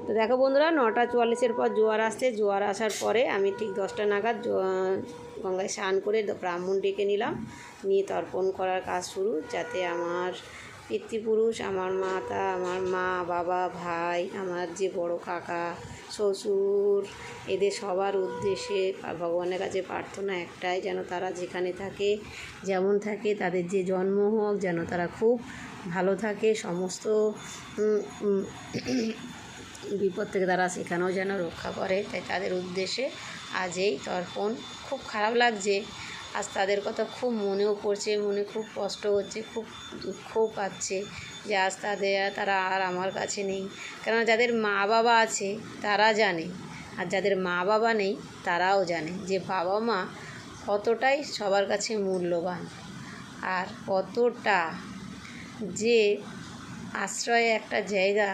তো দেখো বন্ধুরা, 9:44-এর পর জোয়ার আসছে। জোয়ার আসার পরে আমি ঠিক 10টা নাগাদ গঙ্গায় স্নান করে ব্রাহ্মণ ডেকে নিলাম, নিয়ে তর্পণ করার কাজ শুরু, যাতে আমার পিতৃপুরুষ, আমার মাতা, আমার মা, বাবা, ভাই, আমার যে বড় কাকা, শ্বশুর, এদের সবার উদ্দেশ্যে ভগবানের কাছে প্রার্থনা একটাই, যেন তারা যেখানে থাকে, যেমন থাকে, তাদের যে জন্ম হোক, যেন তারা খুব ভালো থাকে, সমস্ত বিপদ থেকে তারা সেখানেও যেন রক্ষা করে। তাই তাদের উদ্দেশ্যে আজ এই তর্পণ। খুব খারাপ লাগছে, আজ তাদের কথা খুব মনেও পড়ছে, মনে খুব কষ্ট হচ্ছে, খুব দুঃখও পাচ্ছে যে আজ তারা আর আমার কাছে নেই। কেননা যাদের মা বাবা আছে তারা জানে, আর যাদের মা বাবা নেই তারাও জানে যে বাবা মা কতটাই সবার কাছে মূল্যবান, আর কতটা যে আশ্রয়ে একটা জায়গা